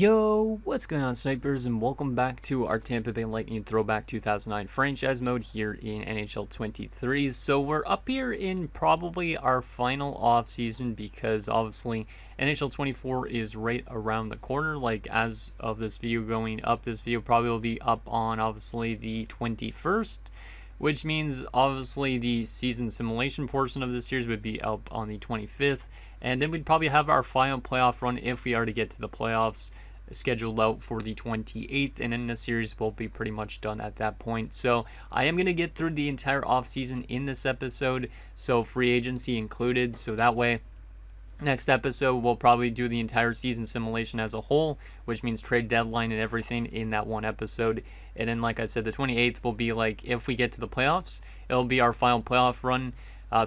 Yo, what's going on, snipers, and welcome back to our Tampa Bay Lightning Throwback 2009 franchise mode here in NHL 23. So we're up here in probably our final off season because obviously NHL 24 is right around the corner. Like as of this video going up, this video probably will be up on obviously the 21st. Which means obviously the season simulation portion of this series would be up on the 25th. And then we'd probably have our final playoff run if we are to get to the playoffs scheduled out for the 28th. And then the series will be pretty much done at that point. So I am going to get through the entire offseason in this episode. So free agency included. So that way next episode, we'll probably do the entire season simulation as a whole, which means trade deadline and everything in that one episode. And then, like I said, the 28th will be like, if we get to the playoffs, it'll be our final playoff run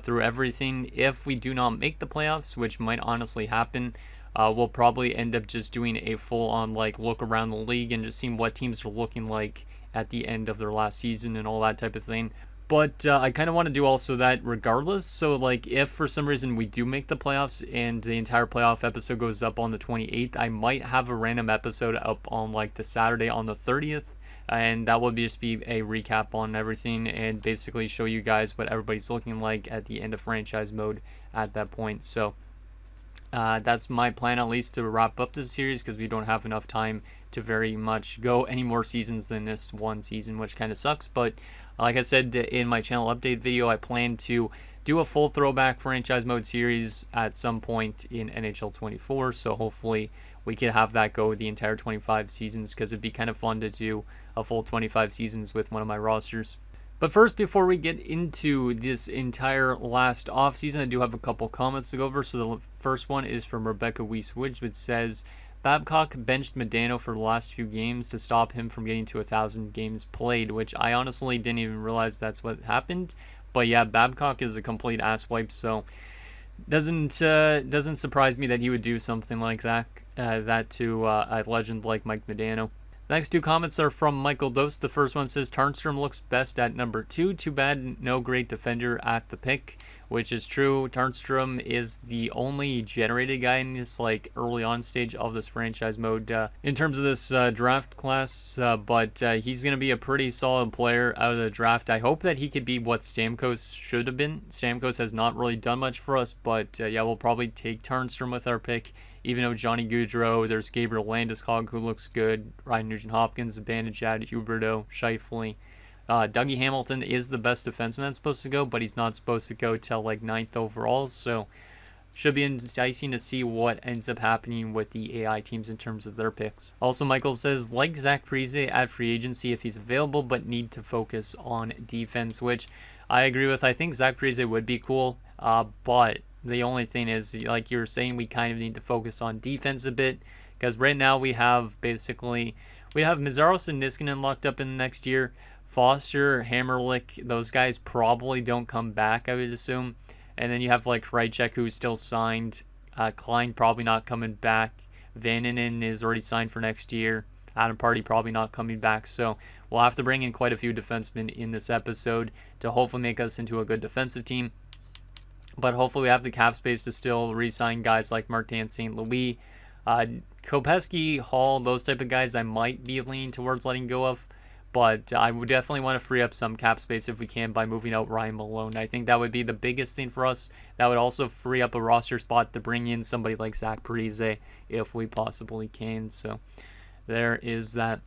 through everything. If we do not make the playoffs, which might honestly happen, we'll probably end up just doing a full-on like look around the league and just seeing what teams are looking like at the end of their last season and all that type of thing. But I kind of want to do also that regardless. So, like, if for some reason we do make the playoffs and the entire playoff episode goes up on the 28th, I might have a random episode up on, like, the Saturday on the 30th. And that would just be a recap on everything and basically show you guys what everybody's looking like at the end of franchise mode at that point. So, that's my plan, at least, to wrap up this series because we don't have enough time to very much go any more seasons than this one season, which kind of sucks. But like I said in my channel update video, I plan to do a full throwback franchise mode series at some point in NHL 24. So hopefully we can have that go the entire 25 seasons because it'd be kind of fun to do a full 25 seasons with one of my rosters. But first, before we get into this entire last offseason, I do have a couple comments to go over. So the first one is from Rebecca Weiss-Widge, which says, Babcock benched Modano for the last few games to stop him from getting to 1,000 games played, which I honestly didn't even realize that's what happened. But yeah, Babcock is a complete asswipe, so doesn't surprise me that he would do something like that, to a legend like Mike Modano. The next two comments are from Michael Dose. The first one says, Tarnstrom looks best at number 2. Too bad no great defender at the pick, which is true. Tarnstrom is the only generated guy in this like early on stage of this franchise mode in terms of this draft class, but he's going to be a pretty solid player out of the draft. I hope that he could be what Stamkos should have been. Stamkos has not really done much for us, but yeah, we'll probably take Tarnstrom with our pick. Even though Johnny Gaudreau, there's Gabriel Landeskog who looks good, Ryan Nugent-Hopkins, Zibanejad, Huberdeau, Scheifele. Dougie Hamilton is the best defenseman that's supposed to go, but he's not supposed to go till like 9th overall, so should be enticing to see what ends up happening with the AI teams in terms of their picks. Also, Michael says, like Zach Parise at free agency if he's available, but need to focus on defense, which I agree with. I think Zach Parise would be cool, but the only thing is, like you were saying, we kind of need to focus on defense a bit, because right now we have Meszaros and Niskanen locked up in the next year. Foster, Hammerlick, those guys probably don't come back, I would assume. And then you have like Krejcik, who's still signed. Klein probably not coming back. Vananen is already signed for next year. Adam Party probably not coming back. So we'll have to bring in quite a few defensemen in this episode to hopefully make us into a good defensive team. But hopefully we have the cap space to still re-sign guys like Martin St. Louis. Kopecky, Hall, those type of guys I might be leaning towards letting go of. But I would definitely want to free up some cap space if we can by moving out Ryan Malone. I think that would be the biggest thing for us. That would also free up a roster spot to bring in somebody like Zach Parise if we possibly can. So there is that.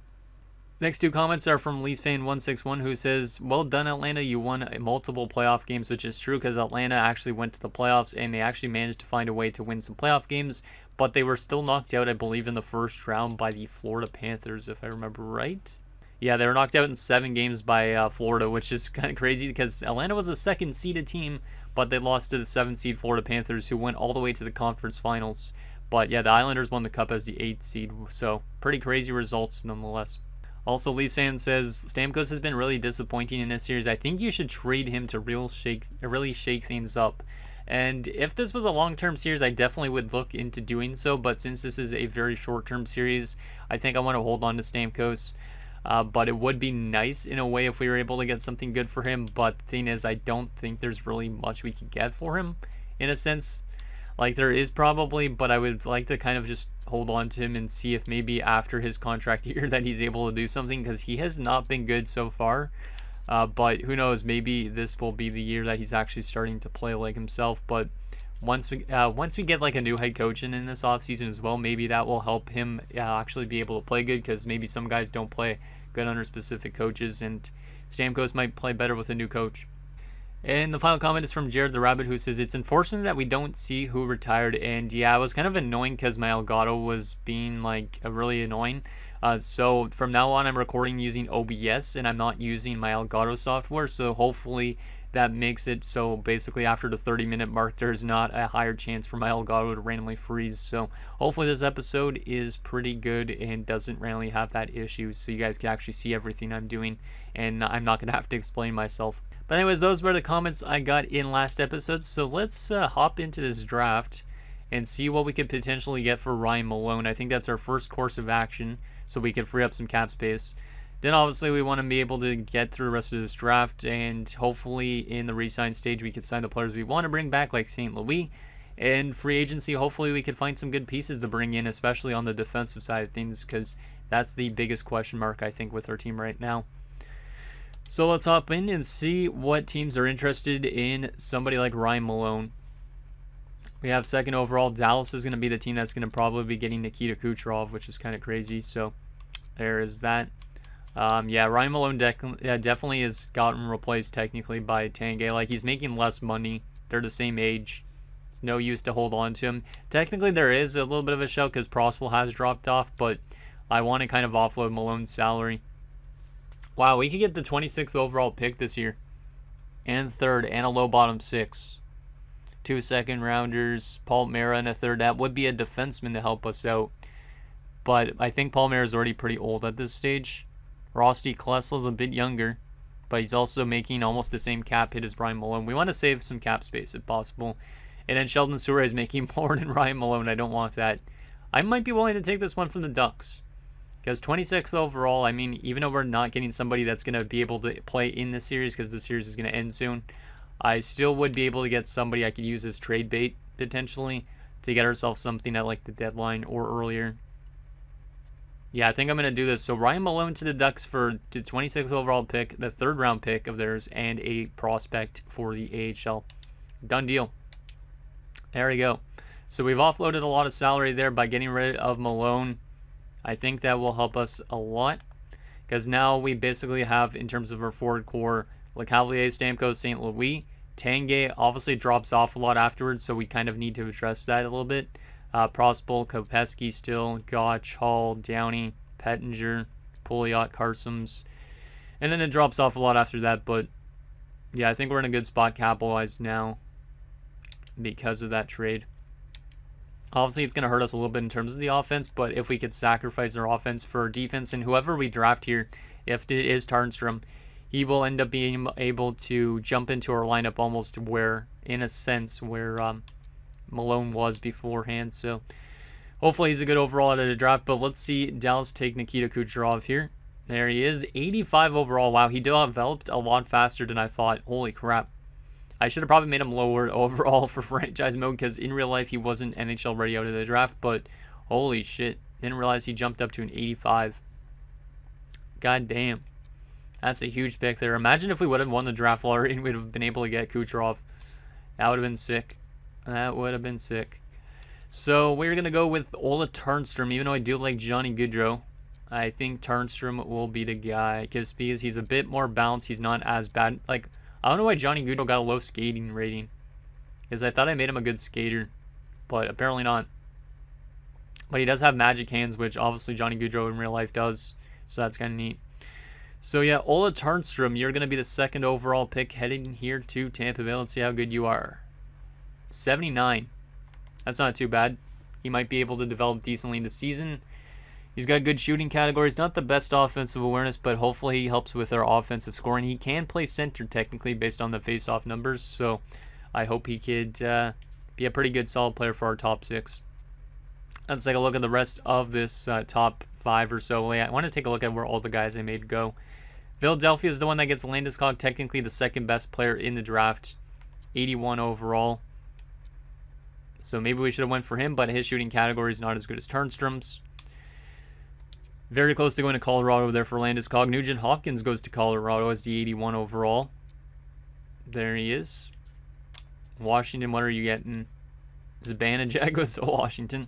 Next two comments are from LeafsFan161, who says, well done, Atlanta. You won multiple playoff games, which is true because Atlanta actually went to the playoffs and they actually managed to find a way to win some playoff games, but they were still knocked out, I believe, in the first round by the Florida Panthers, if I remember right. Yeah, they were knocked out in 7 games by Florida, which is kind of crazy because Atlanta was a second-seeded team, but they lost to the 7th-seed Florida Panthers, who went all the way to the conference finals. But yeah, the Islanders won the cup as the 8th seed, so pretty crazy results nonetheless. Also, Lee Sand says, Stamkos has been really disappointing in this series. I think you should trade him to really shake things up. And if this was a long-term series, I definitely would look into doing so. But since this is a very short-term series, I think I want to hold on to Stamkos. But it would be nice in a way if we were able to get something good for him. But the thing is, I don't think there's really much we could get for him, in a sense. Like, there is probably, but I would like to kind of just hold on to him and see if maybe after his contract year that he's able to do something, because he has not been good so far. But who knows, maybe this will be the year that he's actually starting to play like himself. But once we get like a new head coach in this offseason as well, maybe that will help him actually be able to play good, because maybe some guys don't play good under specific coaches, and Stamkos might play better with a new coach. And the final comment is from Jared the Rabbit, who says, it's unfortunate that we don't see who retired. And yeah, it was kind of annoying because my Elgato was being like really annoying. So from now on, I'm recording using OBS and I'm not using my Elgato software. So hopefully that makes it so basically after the 30-minute mark, there's not a higher chance for my Elgato to randomly freeze. So hopefully this episode is pretty good and doesn't randomly have that issue, so you guys can actually see everything I'm doing and I'm not going to have to explain myself. But anyways, those were the comments I got in last episode. So let's hop into this draft and see what we could potentially get for Ryan Malone. I think that's our first course of action, so we can free up some cap space. Then obviously we want to be able to get through the rest of this draft, and hopefully in the re-sign stage we could sign the players we want to bring back, like St. Louis. And free agency, hopefully we could find some good pieces to bring in, especially on the defensive side of things, because that's the biggest question mark I think with our team right now. So let's hop in and see what teams are interested in somebody like Ryan Malone. We have second overall. Dallas is going to be the team that's going to probably be getting Nikita Kucherov, which is kind of crazy. So there is that. Yeah, Ryan Malone definitely has gotten replaced technically by Tanguay. Like, he's making less money. They're the same age. It's no use to hold on to him. Technically, there is a little bit of a shout because Prospel has dropped off, but I want to kind of offload Malone's salary. Wow, we could get the 26th overall pick this year. And third, and a low bottom 6. 2 second rounders, Paul Mera and a third. That would be a defenseman to help us out. But I think Paul Mera is already pretty old at this stage. Rosty Klessel's a bit younger, but he's also making almost the same cap hit as Ryan Malone. We want to save some cap space if possible. And then Sheldon Souray is making more than Ryan Malone. I don't want that. I might be willing to take this one from the Ducks. Because 26th overall, I mean, even though we're not getting somebody that's going to be able to play in this series because the series is going to end soon, I still would be able to get somebody I could use as trade bait, potentially, to get ourselves something at like the deadline or earlier. Yeah, I think I'm going to do this. So Ryan Malone to the Ducks for the 26th overall pick, the 3rd round pick of theirs, and a prospect for the AHL. Done deal. There we go. So we've offloaded a lot of salary there by getting rid of Malone. I think that will help us a lot, because now we basically have, in terms of our forward core, LeCavalier, Stamkos, St. Louis. Tanguay obviously drops off a lot afterwards, so we kind of need to address that a little bit. Prospel, Kopecky still, Gotch, Hall, Downey, Pettinger, Pouliot, Carsons. And then it drops off a lot after that, but yeah, I think we're in a good spot capitalized now because of that trade. Obviously, it's going to hurt us a little bit in terms of the offense, but if we could sacrifice our offense for defense, and whoever we draft here, if it is Tarnstrom, he will end up being able to jump into our lineup almost where, in a sense, where Malone was beforehand. So hopefully he's a good overall out of the draft, but let's see Dallas take Nikita Kucherov here. There he is, 85 overall. Wow, he developed a lot faster than I thought. Holy crap. I should have probably made him lower overall for franchise mode, because in real life he wasn't NHL ready out of the draft, but holy shit. Didn't realize he jumped up to an 85. God damn. That's a huge pick there. Imagine if we would have won the draft lottery and we'd have been able to get Kucherov. That would have been sick. That would have been sick. So we're going to go with Ola Tarnstrom, even though I do like Johnny Gaudreau. I think Tarnstrom will be the guy, because he's a bit more balanced. He's not as bad. Like, I don't know why Johnny Gaudreau got a low skating rating, because I thought I made him a good skater, but apparently not. But he does have magic hands, which obviously Johnny Gaudreau in real life does, so that's kind of neat. So yeah, Ola Tarnstrom, you're going to be the 2nd overall pick heading here to Tampa Bay. Let's see how good you are. 79. That's not too bad. He might be able to develop decently in the season. He's got good shooting categories. Not the best offensive awareness, but hopefully he helps with our offensive scoring. He can play center technically based on the face-off numbers, so I hope he could be a pretty good solid player for our top 6. Let's take a look at the rest of this top 5 or so. I want to take a look at where all the guys I made go. Philadelphia is the one that gets Landeskog, technically the 2nd best player in the draft. 81 overall. So maybe we should have went for him, but his shooting category is not as good as Turnstrom's. Very close to going to Colorado there for Landeskog. Nugent Hopkins goes to Colorado as the 81 overall. There he is. Washington, what are you getting? Zibanejad goes to Washington.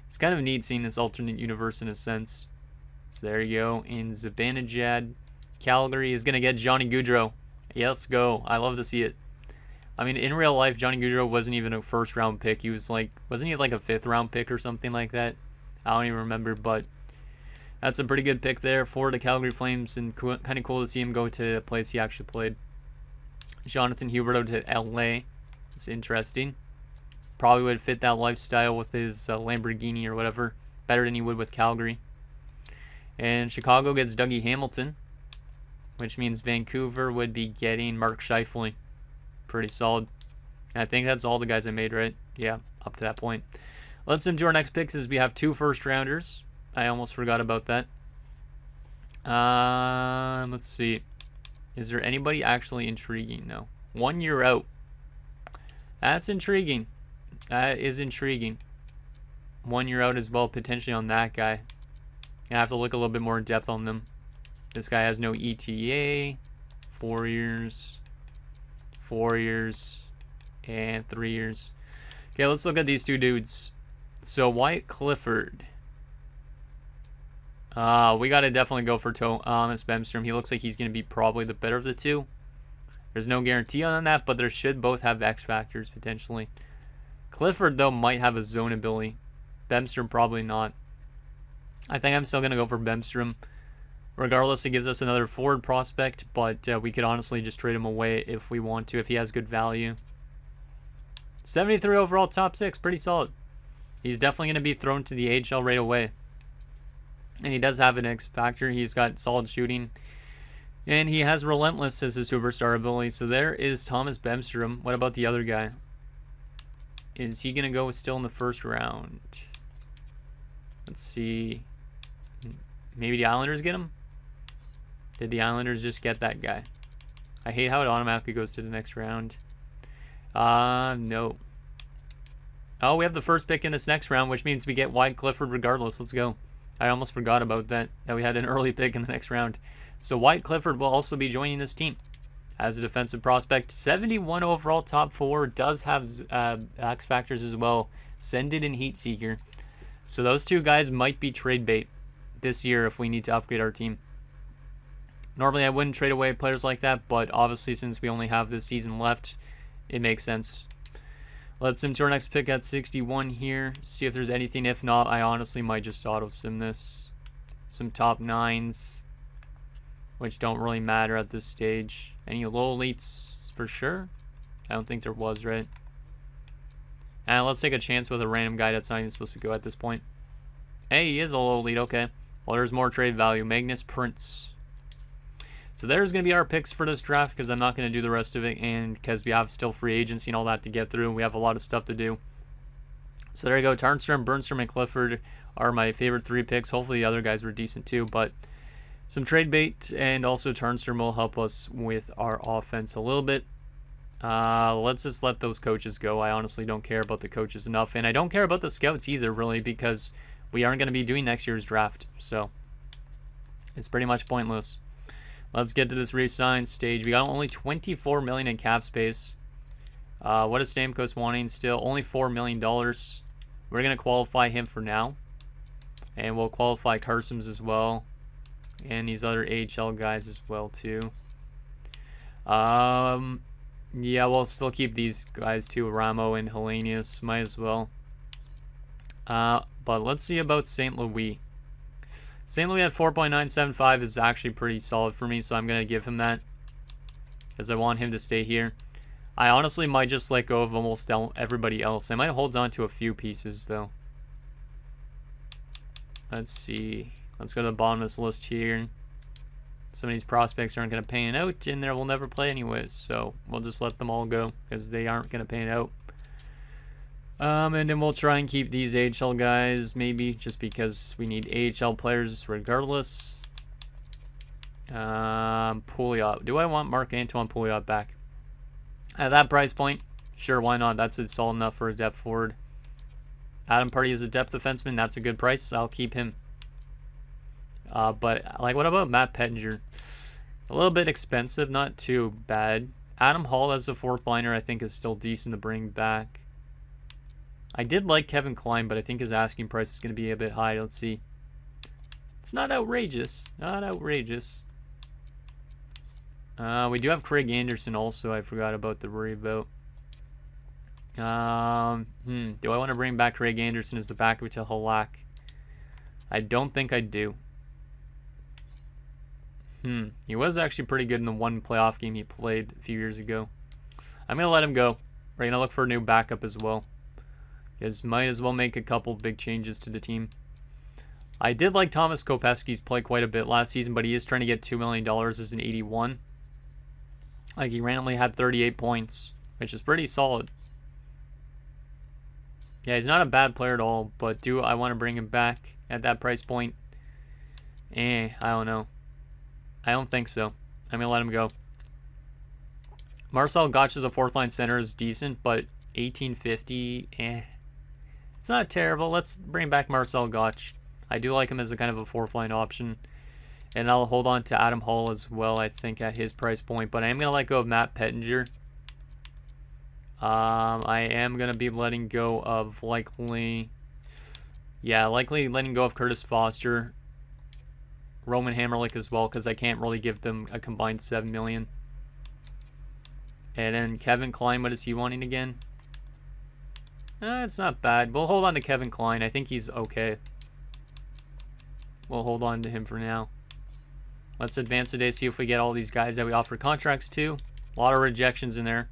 It's kind of neat seeing this alternate universe in a sense. So there you go. And Zibanejad, Calgary is going to get Johnny Gaudreau. Yeah, let's go. I love to see it. I mean, in real life, Johnny Gaudreau wasn't even a first-round pick. He was like, wasn't he like a fifth-round pick or something like that? I don't even remember, but that's a pretty good pick there for the Calgary Flames, and kind of cool to see him go to a place he actually played. Jonathan Huberdeau to LA. It's interesting. Probably would fit that lifestyle with his Lamborghini or whatever better than he would with Calgary. And Chicago gets Dougie Hamilton, which means Vancouver would be getting Mark Scheifele. Pretty solid. And I think that's all the guys I made, right? Yeah, up to that point. Let's into our next picks as we have 2 first-rounders. I almost forgot about that. Let's see. Is there anybody actually intriguing? No. 1 year out. That's intriguing. That is intriguing. 1 year out as well, potentially on that guy. I have to look a little bit more in depth on them. This guy has no ETA. 4 years. 4 years. And 3 years. Okay, let's look at these 2 dudes. So, Wyatt Clifford. We got to definitely go for Thomas Bemstrom. He looks like he's going to be probably the better of the 2. There's no guarantee on that, but there should both have X factors potentially. Clifford, though, might have a zone ability. Bemstrom probably not. I think I'm still going to go for Bemstrom. Regardless, it gives us another forward prospect, but we could honestly just trade him away if we want to, if he has good value. 73 overall, top 6, pretty solid. He's definitely going to be thrown to the AHL right away. And he does have an X factor. He's got solid shooting. And he has Relentless as his superstar ability. So there is Thomas Bemstrom. What about the other guy? Is he going to go still in the first round? Let's see. Maybe the Islanders get him? Did the Islanders just get that guy? I hate how it automatically goes to the next round. No. Oh, we have the first pick in this next round, which means we get Wyatt Clifford regardless. Let's go. I almost forgot about that we had an early pick in the next round. So Wyatt Clifford will also be joining this team as a defensive prospect. 71 overall, top 4. Does have X factors as well. Send it in Heat Seeker. So those 2 guys might be trade bait this year if we need to upgrade our team. Normally I wouldn't trade away players like that, but obviously since we only have this season left, it makes sense. Let's sim to our next pick at 61 here. See if there's anything. If not, I honestly might just auto sim this. Some top 9s, which don't really matter at this stage. Any low elites for sure? I don't think there was, right? And let's take a chance with a random guy that's not even supposed to go at this point. Hey, he is a low elite. Okay. Well, there's more trade value. Magnus Prince. So there's going to be our picks for this draft because I'm not going to do the rest of it, and because we have still free agency and all that to get through, and we have a lot of stuff to do. So there you go. Tarnstrom, Bernstrom, and Clifford are my favorite 3 picks. Hopefully the other guys were decent too, but some trade bait, and also Tarnstrom will help us with our offense a little bit. Let's just let those coaches go. I honestly don't care about the coaches enough, and I don't care about the scouts either, really, because we aren't going to be doing next year's draft, so it's pretty much pointless. Let's get to this re-sign stage. We got only $24 million in cap space. What is Stamkos wanting still? Only $4 million. We're going to qualify him for now. And we'll qualify Carsons as well. And these other AHL guys as well too. Yeah, we'll still keep these guys too. Ramo and Hellenius. Might as well. But let's see about St. Louis. St. Louis at 4.975 is actually pretty solid for me, so I'm going to give him that because I want him to stay here. I honestly might just let go of almost everybody else. I might hold on to a few pieces, though. Let's see. Let's go to the bottom of this list here. Some of these prospects aren't going to pan out, and they will never play anyways, so we'll just let them all go because they aren't going to pan out. And then we'll try and keep these AHL guys, maybe, just because we need AHL players regardless. Pouliot. Do I want Marc-Antoine Pouliot back? At that price point, sure, why not? That's solid enough for a depth forward. Adam Party is a depth defenseman. That's a good price. I'll keep him. But like, what about Matt Pettinger? A little bit expensive, not too bad. Adam Hall as a fourth liner, I think, is still decent to bring back. I did like Kevin Klein, but I think his asking price is going to be a bit high. Let's see. It's not outrageous. Not outrageous. We do have Craig Anderson also. I forgot about the worry about. Do I want to bring back Craig Anderson as the backup to Halak? I don't think I do. He was actually pretty good in the one playoff game he played a few years ago. I'm going to let him go. We're going to look for a new backup as well. Because might as well make a couple big changes to the team. I did like Thomas Kopeski's play quite a bit last season, but he is trying to get $2 million as an 81. Like, he randomly had 38 points, which is pretty solid. Yeah, he's not a bad player at all, but do I want to bring him back at that price point? I don't know. I don't think so. I'm going to let him go. Marcel Gotch as a fourth line center is decent, but 1850, it's not terrible. Let's bring back Marcel Gotch. I do like him as a kind of a fourth line option. And I'll hold on to Adam Hall as well, I think, at his price point. But I am going to let go of Matt Pettinger. I am going to be letting go of likely letting go of Curtis Foster. Roman Hammerlick as well, because I can't really give them a combined $7 million. And then Kevin Klein, what is he wanting again? It's not bad. We'll hold on to Kevin Klein. I think he's okay. We'll hold on to him for now. Let's advance today, see if we get all these guys that we offer contracts to. A lot of rejections in there,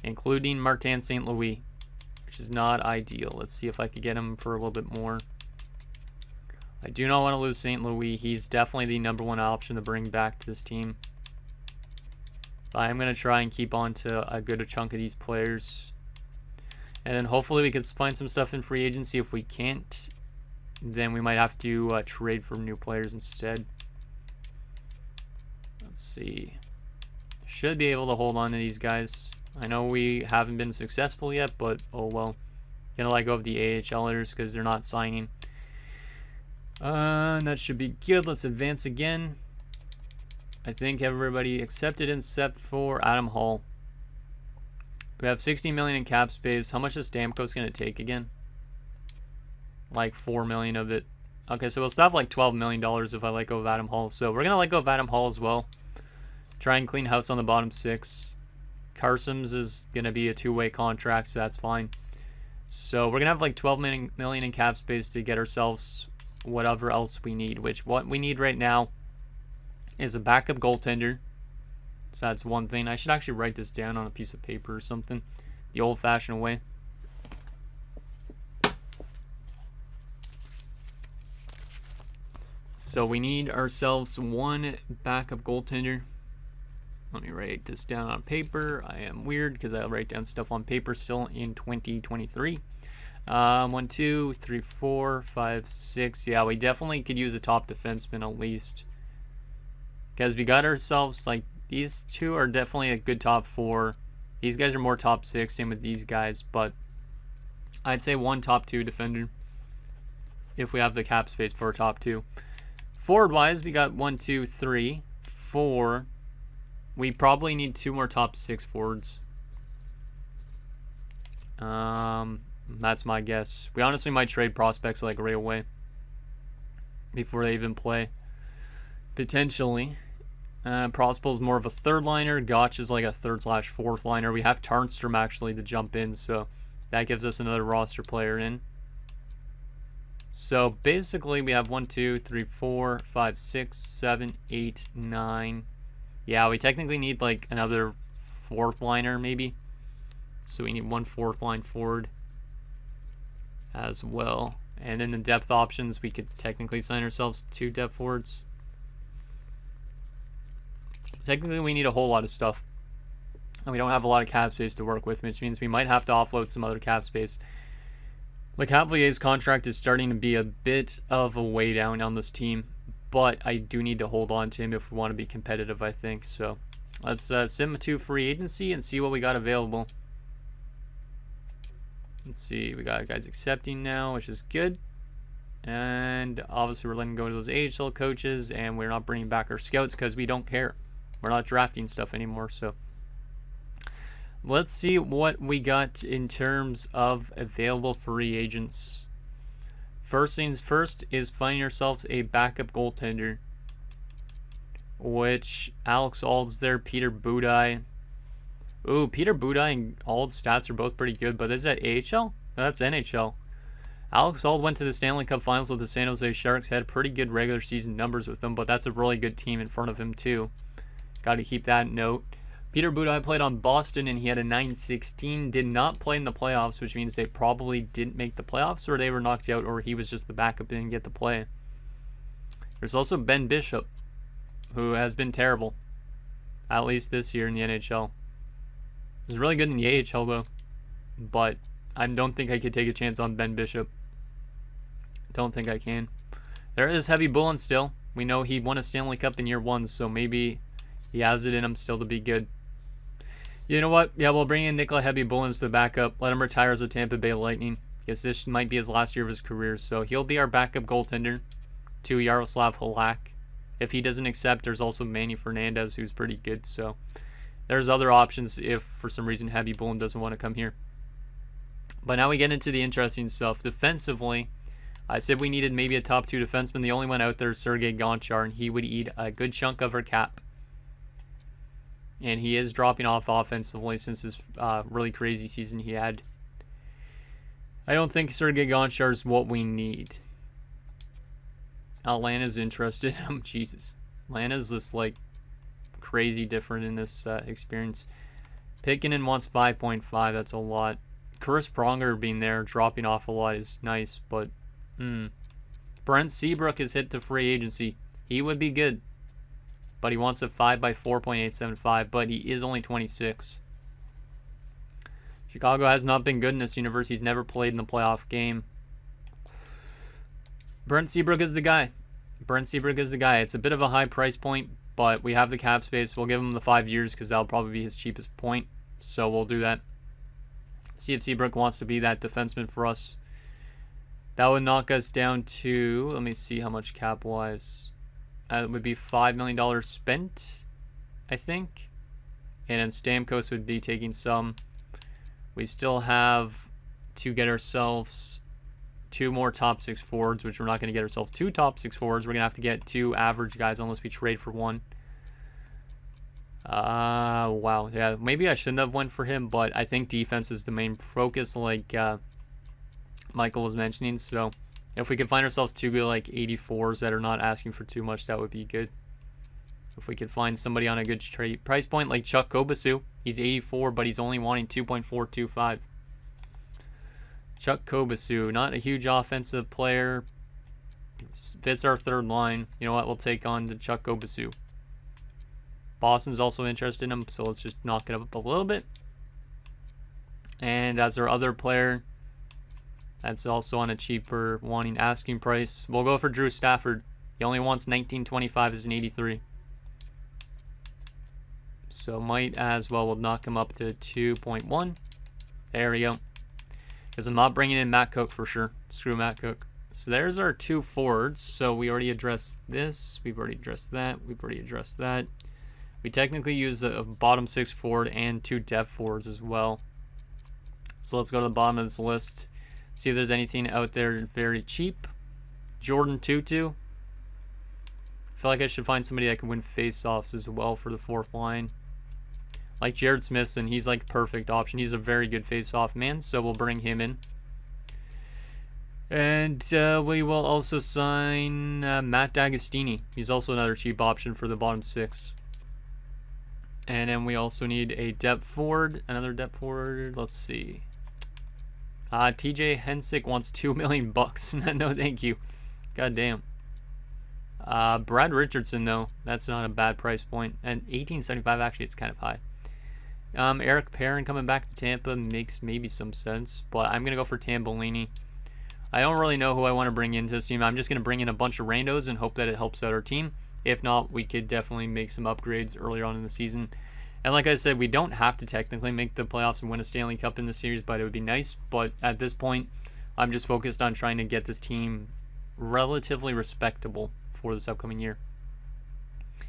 including Martin St. Louis, which is not ideal. Let's see if I could get him for a little bit more. I do not want to lose St. Louis. He's definitely the #1 option to bring back to this team. But I'm going to try and keep on to a good chunk of these players. And then hopefully we could find some stuff in free agency. If we can't, then we might have to trade for new players instead. Let's see. Should be able to hold on to these guys. I know we haven't been successful yet, but oh well. Gonna let go of the AHLers because they're not signing. That should be good. Let's advance again. I think everybody accepted except for Adam Hall. We have $60 million in cap space. How much is Stamkos going to take again? Like $4 million of it. Okay, so we'll still have like $12 million if I let go of Adam Hall. So we're going to let go of Adam Hall as well. Try and clean house on the bottom 6. Carson's is going to be a two-way contract, so that's fine. So we're going to have like $12 million in cap space to get ourselves whatever else we need, which what we need right now is a backup goaltender. So that's one thing. I should actually write this down on a piece of paper or something, the old-fashioned way. So we need ourselves one backup goaltender. Let me write this down on paper. I am weird because I write down stuff on paper still in 2023. 1, 2, 3, 4, 5, 6. Yeah, we definitely could use a top defenseman at least. Because we got ourselves, like, these two are definitely a good top 4. These guys are more top 6, same with these guys. But I'd say one top 2 defender if we have the cap space for a top 2. Forward-wise, we got 1, 2, 3, 4. We probably need 2 more top 6 forwards. That's my guess. We honestly might trade prospects like right away before they even play. Potentially. Prospel's more of a third liner. Gotch is like a third/fourth liner. We have Tarnstrom actually to jump in, so that gives us another roster player in. So basically we have 1, 2, 3, 4, 5, 6, 7, 8, 9. Yeah, we technically need like another fourth liner maybe. So we need 1 fourth line forward as well. And in the depth options, we could technically sign ourselves 2 depth forwards. Technically, we need a whole lot of stuff. And we don't have a lot of cap space to work with, which means we might have to offload some other cap space. Le Cavalier's contract is starting to be a bit of a way down on this team. But I do need to hold on to him if we want to be competitive, I think. So let's send him to free agency and see what we got available. Let's see, we got guys accepting now, which is good. And obviously we're letting go of those AHL coaches, and we're not bringing back our scouts because we don't care. We're not drafting stuff anymore. So let's see what we got in terms of available free agents. First things first is finding yourselves a backup goaltender, which Alex Ald's there, Peter Budaj. Ooh, Peter Budaj and Ald's stats are both pretty good, but is that AHL? No, that's NHL. Alex Ald went to the Stanley Cup Finals with the San Jose Sharks, had pretty good regular season numbers with them, but that's a really good team in front of him too. Got to keep that note. Peter Budaj played on Boston and he had a .916, did not play in the playoffs, which means they probably didn't make the playoffs, or they were knocked out, or he was just the backup and didn't get to play. There's also Ben Bishop, who has been terrible, at least this year in the NHL. He was really good in the AHL though, but I don't think I could take a chance on Ben Bishop. Don't think I can. There is Heavy Bullen still. We know he won a Stanley Cup in year 1, so maybe he has it in him still to be good. You know what? Yeah, we'll bring in Nikolai Heavy Bullen as the backup. Let him retire as a Tampa Bay Lightning. Guess this might be his last year of his career, so he'll be our backup goaltender to Yaroslav Halak. If he doesn't accept, there's also Manny Fernandez, who's pretty good, so there's other options if for some reason Heavy Bullen doesn't want to come here. But now we get into the interesting stuff. Defensively, I said we needed maybe a top 2 defenseman. The only one out there is Sergei Gonchar, and he would eat a good chunk of our cap. And he is dropping off offensively since his really crazy season he had. I don't think Sergei Gonchar is what we need. Atlanta's interested. Jesus. Atlanta's just like crazy different in this experience. Pickenen wants 5.5. That's a lot. Chris Pronger being there, dropping off a lot is nice, but Brent Seabrook has hit the free agency. He would be good, but he wants a 5 by 4.875, but he is only 26. Chicago has not been good in this universe. He's never played in the playoff game. Brent Seabrook is the guy. Brent Seabrook is the guy. It's a bit of a high price point, but we have the cap space. We'll give him the 5 years because that'll probably be his cheapest point, so we'll do that. See if Seabrook wants to be that defenseman for us. That would knock us down to, let me see how much cap-wise. It would be $5 million spent, I think. And then Stamkos would be taking some. We still have to get ourselves 2 more top 6 forwards, which we're not going to get ourselves 2 top 6 forwards. We're going to have to get 2 average guys unless we trade for 1. Wow. Yeah, maybe I shouldn't have went for him, but I think defense is the main focus, like Michael was mentioning. So if we could find ourselves 2 good, like 84s that are not asking for too much, that would be good. If we could find somebody on a good price point, like Chuck Kobasu. He's 84, but he's only wanting 2.425. Chuck Kobasu, not a huge offensive player. Fits our third line. You know what? We'll take on to Chuck Kobasu. Boston's also interested in him, so let's just knock it up a little bit. And as our other player, that's also on a cheaper wanting asking price, we'll go for Drew Stafford. He only wants 19.25 as an 83. So might as well, we'll knock him up to 2.1. There we go. Because I'm not bringing in Matt Cook for sure. Screw Matt Cook. So there's our 2 forwards. So we already addressed this. We've already addressed that. We've already addressed that. We technically use a bottom 6 forward and 2 depth forwards as well. So let's go to the bottom of this list. See if there's anything out there very cheap. Jordan Tutu. I feel like I should find somebody that can win face-offs as well for the 4th line. Like Jared Smithson, he's like perfect option. He's a very good face-off man, so we'll bring him in. And we will also sign Matt D'Agostini. He's also another cheap option for the bottom 6. And then we also need a depth forward, another depth forward. Let's see. TJ Hensick wants $2 million bucks. No, thank you. God damn. Brad Richardson though, that's not a bad price point. And $18.75 actually, it's kind of high. Eric Perrin coming back to Tampa makes maybe some sense, but I'm gonna go for Tambellini. I don't really know who I want to bring into this team. I'm just gonna bring in a bunch of randos and hope that it helps out our team. If not, we could definitely make some upgrades earlier on in the season. And like I said, we don't have to technically make the playoffs and win a Stanley Cup in the series, but it would be nice. But at this point, I'm just focused on trying to get this team relatively respectable for this upcoming year.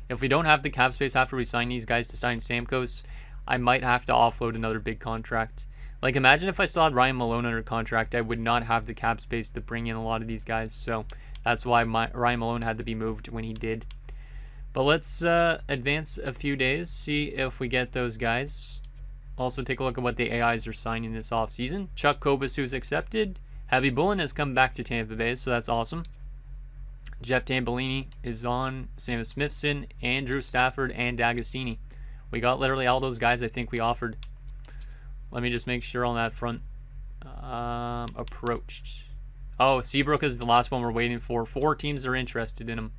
If we don't have the cap space after we sign these guys to sign Stamkos, I might have to offload another big contract. Like, imagine if I still had Ryan Malone under contract, I would not have the cap space to bring in a lot of these guys. So that's why Ryan Malone had to be moved when he did. But let's advance a few days, see if we get those guys. Also, take a look at what the AIs are signing this offseason. Chuck Kobus, who's accepted. Happy Bullen has come back to Tampa Bay, so that's awesome. Jeff Tambellini is on. Sam Smithson, Andrew Stafford, and D'Agostini. We got literally all those guys I think we offered. Let me just make sure on that front. Approached. Oh, Seabrook is the last one we're waiting for. 4 teams are interested in him.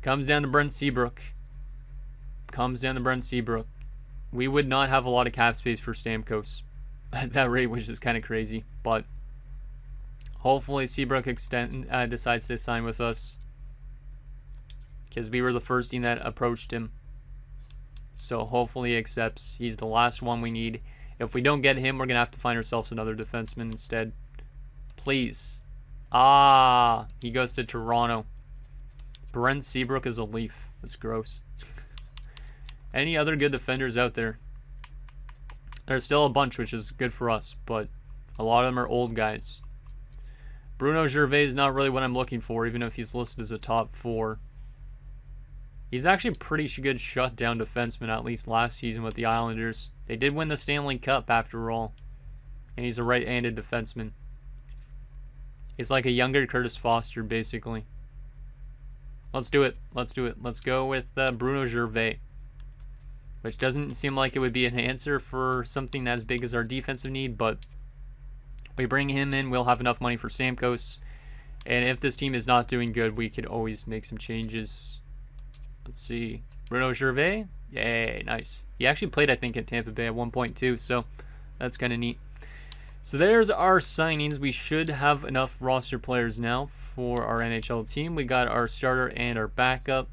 Comes down to Brent Seabrook. We would not have a lot of cap space for Stamkos at that rate, which is kind of crazy. But hopefully Seabrook decides to sign with us, because we were the first team that approached him. So hopefully he accepts. He's the last one we need. If we don't get him, we're going to have to find ourselves another defenseman instead. Please. He goes to Toronto. Brent Seabrook is a Leaf. That's gross. Any other good defenders out there? There's still a bunch, which is good for us, but a lot of them are old guys. Bruno Gervais is not really what I'm looking for, even if he's listed as a top 4. He's actually a pretty good shutdown defenseman, at least last season with the Islanders. They did win the Stanley Cup after all, and he's a right-handed defenseman. He's like a younger Curtis Foster, basically. Let's do it. Let's go with Bruno Gervais, which doesn't seem like it would be an answer for something as big as our defensive need, but we bring him in, we'll have enough money for Stamkos, and if this team is not doing good, we could always make some changes. Let's see. Bruno Gervais? Yay, nice. He actually played, I think, at Tampa Bay at one point too, so that's kind of neat. So there's our signings. We should have enough roster players now for our NHL team. We got our starter and our backup.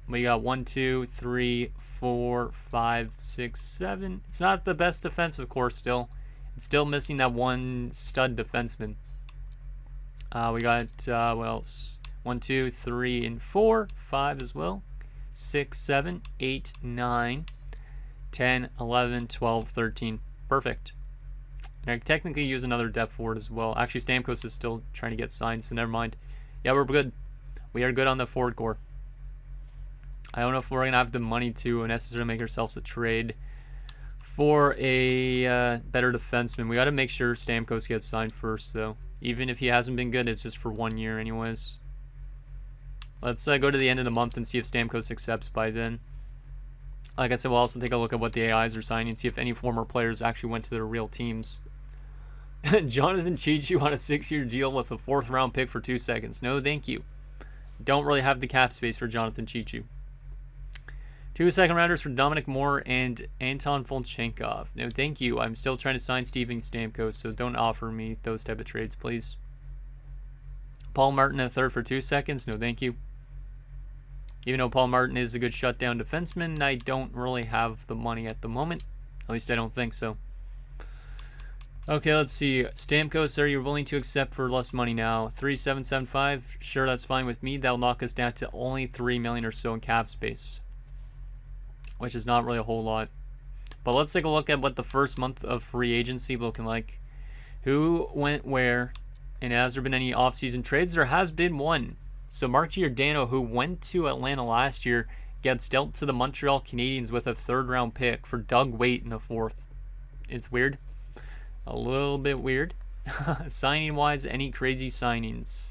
We got 1, 2, 3, 4, 5, 6, 7. It's not the best defensive core still. It's still missing that one stud defenseman. We got, what else? 1, 2, 3, and 4. 5 as well. 6, 7, 8, 9, 10, 11, 12, 13. Perfect. And I technically use another depth forward as well. Actually, Stamkos is still trying to get signed, so never mind. Yeah, we're good. We are good on the forward core. I don't know if we're going to have the money to necessarily make ourselves a trade for a better defenseman. We got to make sure Stamkos gets signed first, though. Even if he hasn't been good, it's just for 1 year anyways. Let's go to the end of the month and see if Stamkos accepts by then. Like I said, we'll also take a look at what the AIs are signing, see if any former players actually went to their real teams. Jonathan Cheechoo on a 6-year deal with a 4th-round pick for 2 seconds. No, thank you. Don't really have the cap space for Jonathan Cheechoo. 2 second-rounders for Dominic Moore and Anton Volchenkov. No, thank you. I'm still trying to sign Steven Stamkos, so don't offer me those type of trades, please. Paul Martin a 3rd for 2 seconds. No, thank you. Even though Paul Martin is a good shutdown defenseman, I don't really have the money at the moment. At least I don't think so. Okay, let's see. Stamkos, are you willing to accept for less money now? 3,775. Sure, that's fine with me. That'll knock us down to only $3 million or so in cap space, which is not really a whole lot. But let's take a look at what the first month of free agency looking like. Who went where, and has there been any offseason trades? There has been one. So Mark Giordano, who went to Atlanta last year, gets dealt to the Montreal Canadiens with a 3rd-round pick for Doug Weight in the 4th. It's weird. A little bit weird. Signing-wise, any crazy signings?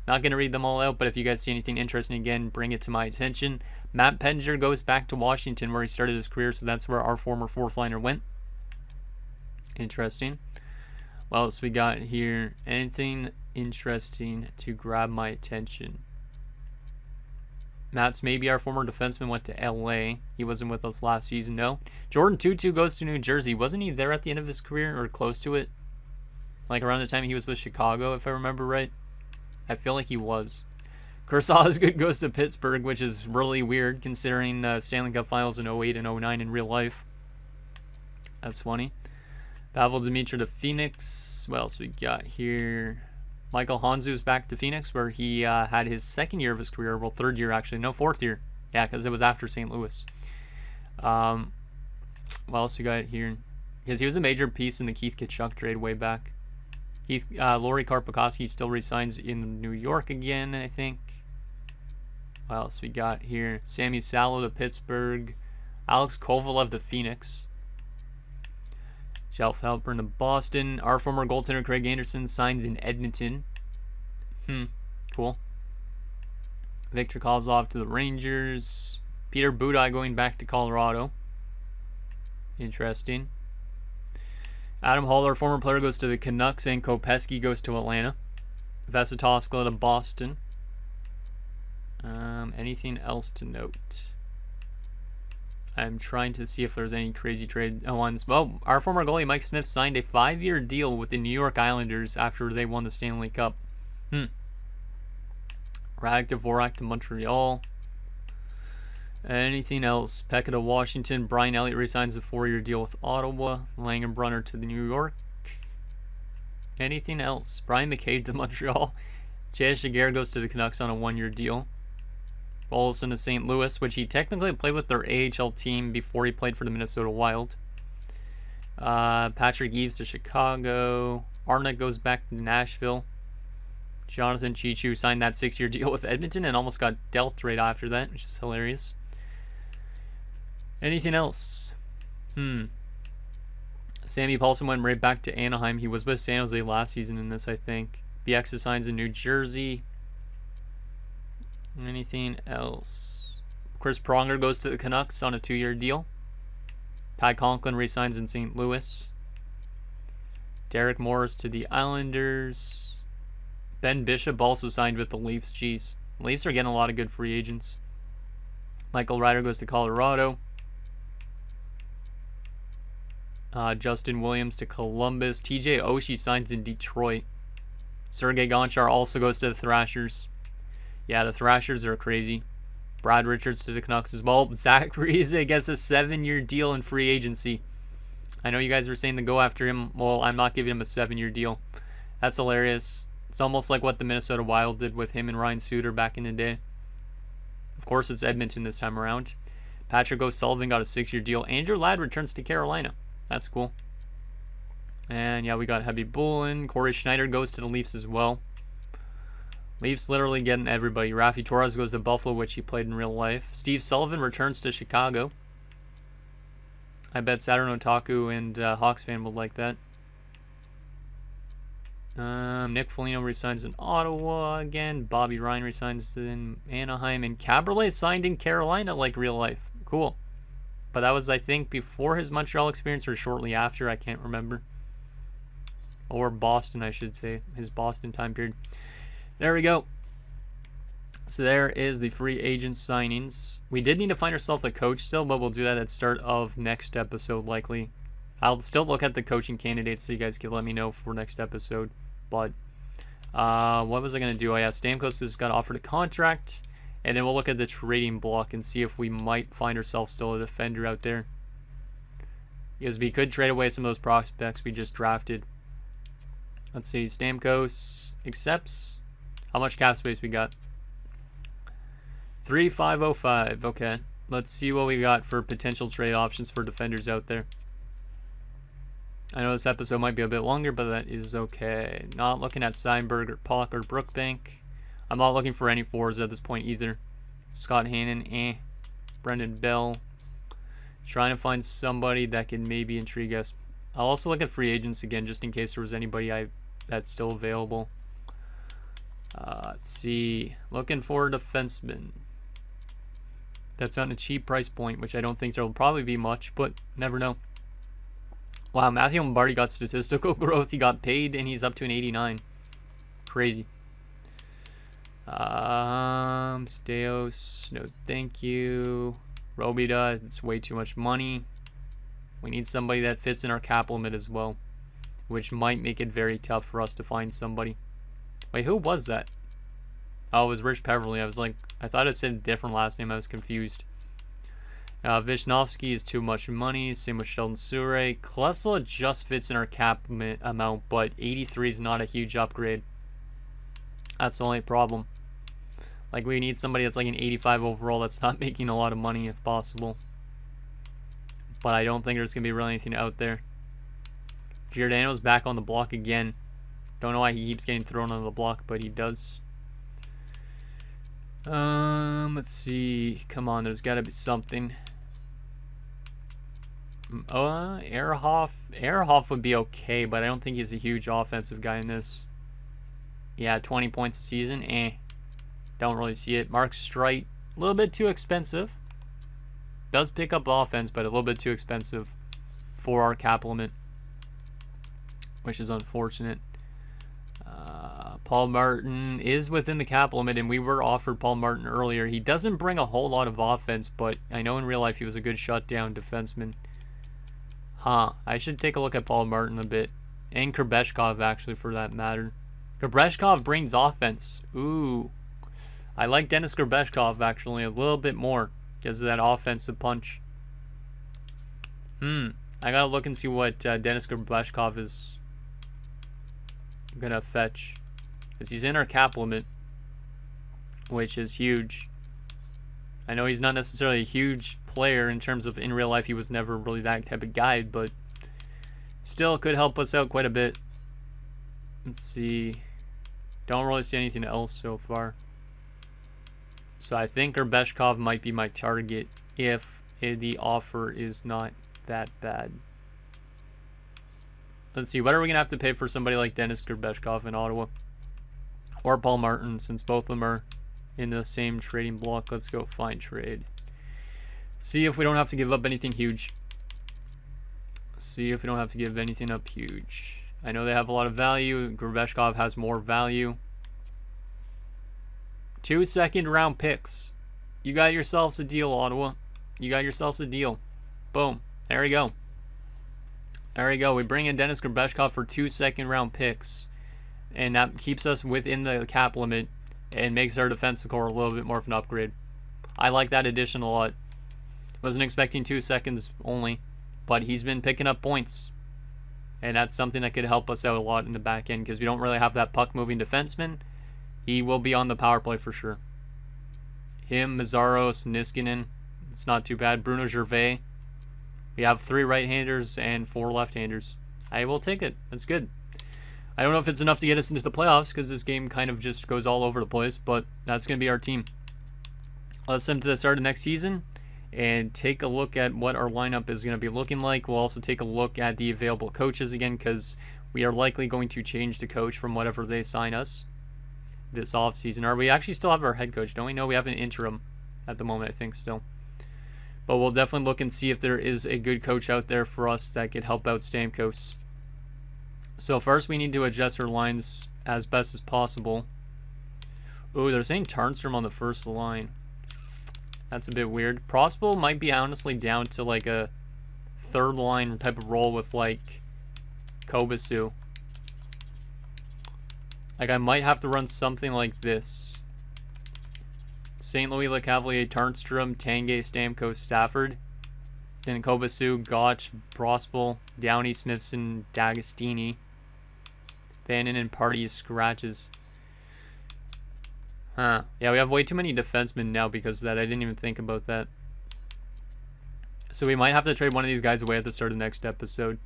Not going to read them all out, but if you guys see anything interesting, again, bring it to my attention. Matt Penninger goes back to Washington, where he started his career, so that's where our former 4th-liner went. Interesting. What else we got here? Anything interesting to grab my attention? Matt's maybe our former defenseman went to LA. He wasn't with us last season, no. Jordan Tutu goes to New Jersey. Wasn't he there at the end of his career or close to it? Like around the time he was with Chicago, if I remember right. I feel like he was. Chris Osgood goes to Pittsburgh, which is really weird considering Stanley Cup Finals in 08 and 09 in real life. That's funny. Pavel Demitra to Phoenix. What else we got here? Michael Hanzu's back to Phoenix, where he had his second year of his career. Well, third year, actually. No, fourth year. Yeah, because it was after St. Louis. What else we got here? Because he was a major piece in the Keith Tkachuk trade way back. Lori Karpikoski still resigns in New York again, I think. What else we got here? Sammy Salo to Pittsburgh. Alex Kovalev to Phoenix. Shelf Halpern to Boston. Our former goaltender Craig Anderson signs in Edmonton. Cool. Victor Kozlov to the Rangers. Peter Budaj going back to Colorado. Interesting. Adam Hall, our former player, goes to the Canucks, and Kopecky goes to Atlanta. Vesatoskala to Boston. Anything else to note? I'm trying to see if there's any crazy trade ones. Well, our former goalie Mike Smith signed a 5-year deal with the New York Islanders after they won the Stanley Cup. Radek Dvorak to Montreal. Anything else? Pekka to Washington. Brian Elliott resigns a 4-year deal with Ottawa. Langenbrunner to New York. Anything else? Brian McCabe to Montreal. J.S. Jaguar goes to the Canucks on a 1-year deal. Olsen to St. Louis, which he technically played with their AHL team before he played for the Minnesota Wild. Patrick Eaves to Chicago. Arnott goes back to Nashville. Jonathan Chichu signed that 6-year deal with Edmonton and almost got dealt right after that, which is hilarious. Anything else? Sammy Paulson went right back to Anaheim. He was with San Jose last season in this, I think. BX signs in New Jersey. Anything else? Chris Pronger goes to the Canucks on a 2-year deal. Ty Conklin resigns in St. Louis. Derek Morris to the Islanders. Ben Bishop also signed with the Leafs. Jeez. The Leafs are getting a lot of good free agents. Michael Ryder goes to Colorado. Justin Williams to Columbus. TJ Oshie signs in Detroit. Sergei Gonchar also goes to the Thrashers. Yeah, the Thrashers are crazy. Brad Richards to the Canucks as well. Zach Parise gets a 7-year deal in free agency. I know you guys were saying to go after him. Well, I'm not giving him a 7-year deal. That's hilarious. It's almost like what the Minnesota Wild did with him and Ryan Suter back in the day. Of course, it's Edmonton this time around. Patrick O'Sullivan got a 6-year deal. Andrew Ladd returns to Carolina. That's cool. And yeah, we got Heavy Bullen. Corey Schneider goes to the Leafs as well. Leafs literally getting everybody. Rafi Torres goes to Buffalo, which he played in real life. Steve Sullivan returns to Chicago. I bet Saturn Otaku and Hawks fan would like that. Nick Foligno resigns in Ottawa again. Bobby Ryan resigns in Anaheim. And Caberlet signed in Carolina like real life. Cool. But that was, I think, before his Montreal experience or shortly after. I can't remember. Or Boston, I should say. His Boston time period. There we go. So there is the free agent signings. We did need to find ourselves a coach still, but we'll do that at the start of next episode likely. I'll still look at the coaching candidates so you guys can let me know for next episode. But what was I going to do? Oh yeah, Stamkos has got offered a contract. And then we'll look at the trading block and see if we might find ourselves still a defender out there. Because we could trade away some of those prospects we just drafted. Let's see, Stamkos accepts. How much cap space we got? 3,505. Okay. Let's see what we got for potential trade options for defenders out there. I know this episode might be a bit longer, but that is okay. Not looking at Seinberg or Pollock or Brookbank. I'm not looking for any forwards at this point either. Scott Hannon, Brendan Bell. Trying to find somebody that can maybe intrigue us. I'll also look at free agents again just in case there was anybody that's still available. Let's see. Looking for a defenseman. That's on a cheap price point, which I don't think there will probably be much, but never know. Wow, Matthew Lombardi got statistical growth. He got paid, and he's up to an 89. Crazy. Steos, no thank you. Robida, it's way too much money. We need somebody that fits in our cap limit as well, which might make it very tough for us to find somebody. Wait, who was that? Oh, it was Rich Peverly. I thought it said a different last name. I was confused. Vishnovsky is too much money. Same with Sheldon Sure. Klesla just fits in our cap amount, but 83 is not a huge upgrade. That's the only problem. Like, we need somebody that's like an 85 overall that's not making a lot of money if possible. But I don't think there's going to be really anything out there. Giordano's back on the block again. Don't know why he keeps getting thrown on the block, but he does. Let's see. Come on, there's got to be something. Ehrhoff would be okay, but I don't think he's a huge offensive guy in this. Yeah, 20 points a season. Don't really see it. Mark Streit, a little bit too expensive. Does pick up offense, but a little bit too expensive for our cap limit, which is unfortunate. Paul Martin is within the cap limit, and we were offered Paul Martin earlier. He doesn't bring a whole lot of offense, but I know in real life he was a good shutdown defenseman. I should take a look at Paul Martin a bit. And Kerbeshkov, actually, for that matter. Kerbeshkov brings offense. Ooh. I like Dennis Kerbeshkov, actually, a little bit more because of that offensive punch. I gotta look and see what Dennis Kerbeshkov is gonna fetch. Because he's in our cap limit, which is huge. I know he's not necessarily a huge player in terms of in real life. He was never really that type of guy, but still could help us out quite a bit. Let's see. Don't really see anything else so far. So I think Kerbeshkov might be my target if the offer is not that bad. Let's see. What are we going to have to pay for somebody like Dennis Kerbeshkov in Ottawa? Or Paul Martin, since both of them are in the same trading block. Let's go find trade. See if we don't have to give up anything huge. See if we don't have to give anything up huge. I know they have a lot of value. Kerbeshkov has more value. 2 second-round picks. You got yourselves a deal, Ottawa. You got yourselves a deal. Boom. There we go. There we go. We bring in Dennis Kerbeshkov for 2 second-round picks. And that keeps us within the cap limit and makes our defensive core a little bit more of an upgrade. I like that addition a lot. Wasn't expecting 2 seconds only, but he's been picking up points. And that's something that could help us out a lot in the back end because we don't really have that puck-moving defenseman. He will be on the power play for sure. Him, Mazzaros, Niskanen. It's not too bad. Bruno Gervais. We have 3 right-handers and 4 left-handers. I will take it. That's good. I don't know if it's enough to get us into the playoffs because this game kind of just goes all over the place, but that's going to be our team. Let's head to the start of next season and take a look at what our lineup is going to be looking like. We'll also take a look at the available coaches again because we are likely going to change the coach from whatever they sign us this offseason. Or we actually still have our head coach, don't we? No, we have an interim at the moment, I think, still. But we'll definitely look and see if there is a good coach out there for us that could help out Stamkos. So first we need to adjust our lines as best as possible. Ooh, they're saying Tarnstrom on the first line. That's a bit weird. Prospel might be honestly down to like a third line type of role with like Kobasu. Like I might have to run something like this. St. Louis, LeCavalier, Tarnstrom, Tanguay, Stamkos, Stafford. Then Kobasu, Gotch, Prospel, Downey, Smithson, D'Agostini. Bannon and Party scratches. Yeah, we have way too many defensemen now because of that. I didn't even think about that. So we might have to trade one of these guys away at the start of the next episode.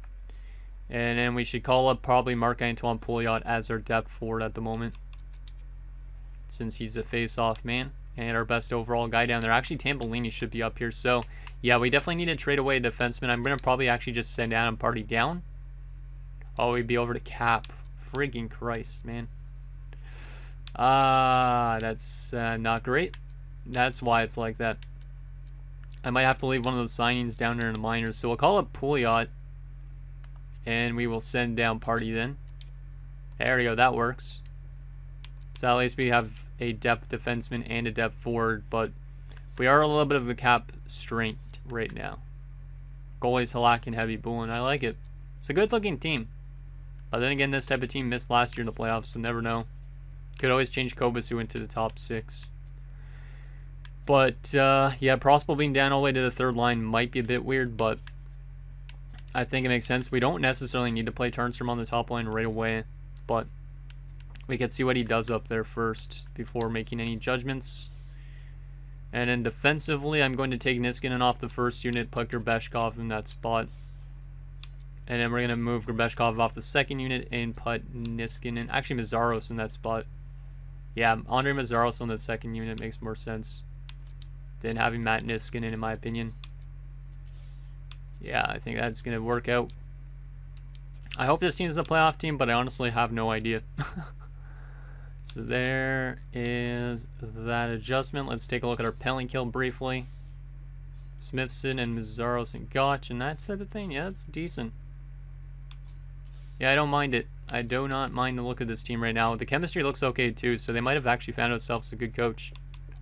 And then we should call up probably Marc-Antoine Pouliot as our depth forward at the moment, since he's a face-off man and our best overall guy down there. Actually, Tambolini should be up here. So, yeah, we definitely need to trade away a defenseman. I'm going to probably actually just send Adam Party down. Oh, we'd be over to cap. Friggin' Christ, man. That's not great. That's why it's like that. I might have to leave one of those signings down there in the minors. So we'll call up Pouliot. And we will send down Party then. There we go. That works. So at least we have a depth defenseman and a depth forward. But we are a little bit of a cap strength right now. Goalies Halak and Heavy Bullen. I like it. It's a good looking team. But then again, this type of team missed last year in the playoffs, so never know. Could always change Kobasu into the top 6. But, yeah, Prospel being down all the way to the 3rd line might be a bit weird, but I think it makes sense. We don't necessarily need to play Turnstrom on the top line right away, but we can see what he does up there first before making any judgments. And then defensively, I'm going to take Niskanen off the 1st unit, put Grabeshkov in that spot. And then we're going to move Grabeshkov off the 2nd unit and put Niskanen, actually Mazaros in that spot. Yeah, Andre Mazaros on the 2nd unit makes more sense than having Matt Niskanen, in my opinion. Yeah, I think that's going to work out. I hope this team is a playoff team, but I honestly have no idea. So there is that adjustment. Let's take a look at our penalty kill briefly. Smithson and Mazaros and Gotch and that type of thing. Yeah, that's decent. Yeah, I don't mind it. I do not mind the look of this team right now. The chemistry looks okay too, so they might have actually found themselves a good coach.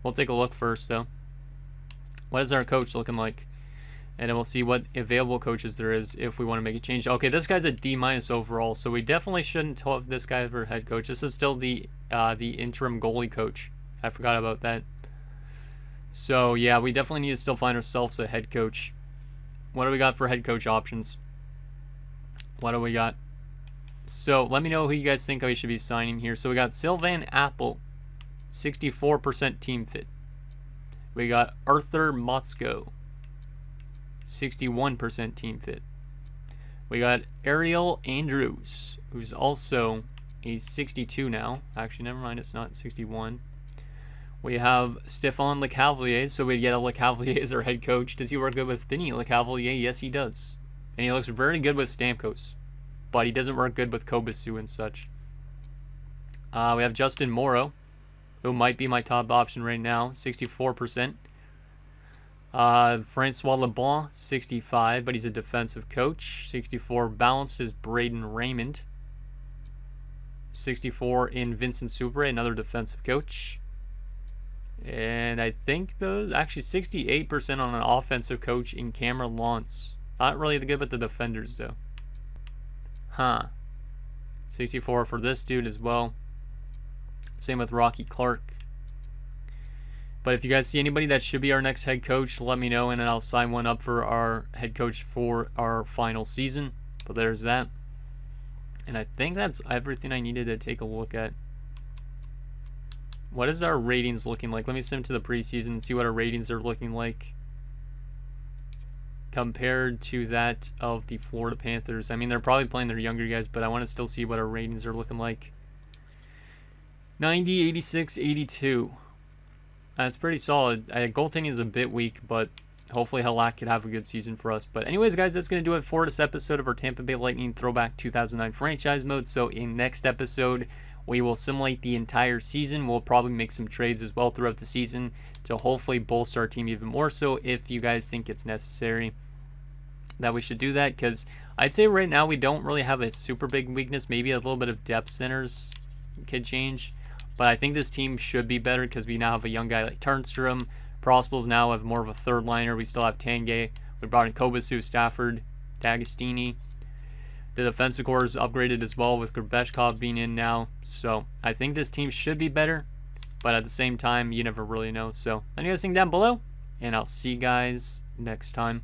We'll take a look first though. What is our coach looking like? And then we'll see what available coaches there is if we want to make a change. Okay, this guy's a D- overall, so we definitely shouldn't have this guy for head coach. This is still the interim goalie coach. I forgot about that. So yeah, we definitely need to still find ourselves a head coach. What do we got for head coach options? What do we got? So let me know who you guys think I should be signing here. So we got Sylvain Apple, 64% team fit. We got Arthur Motzko, 61% team fit. We got Ariel Andrews, who's also a 62 now. Actually, never mind, it's not 61. We have Stéphane Lecavalier, so we get a Lecavalier as our head coach. Does he work good with Vinny Lecavalier? Yes, he does. And he looks very good with Stamkos, but he doesn't work good with Kobasu and such. We have Justin Morrow, who might be my top option right now, 64%. Francois Leblanc, 65, but he's a defensive coach. 64 balanced is Braden Raymond. 64 in Vincent Supre, another defensive coach. And I think those, actually 68% on an offensive coach in Cameron Lance. Not really good with the defenders though. 64 for this dude as well. Same with Rocky Clark. But if you guys see anybody that should be our next head coach, let me know and then I'll sign one up for our head coach for our final season. But there's that. And I think that's everything I needed to take a look at. What is our ratings looking like? Let me send to the preseason and see what our ratings are looking like compared to that of the Florida Panthers. I mean, they're probably playing their younger guys, but I want to still see what our ratings are looking like. 90, 86, 82. That's pretty solid. Goaltending is a bit weak, but hopefully Halak could have a good season for us. But anyways, guys, that's going to do it for this episode of our Tampa Bay Lightning Throwback 2009 franchise mode. So in next episode, we will simulate the entire season. We'll probably make some trades as well throughout the season to hopefully bolster our team even more so if you guys think it's necessary that we should do that. Because I'd say right now we don't really have a super big weakness. Maybe a little bit of depth centers could change. But I think this team should be better because we now have a young guy like Turnstrom. Prospels now have more of a third liner. We still have Tanguay. We brought in Kobasu, Stafford, D'Agostini. The defensive core is upgraded as well with Grabeshkov being in now. So I think this team should be better. But at the same time, you never really know. So let me know what you guys think down below. And I'll see you guys next time.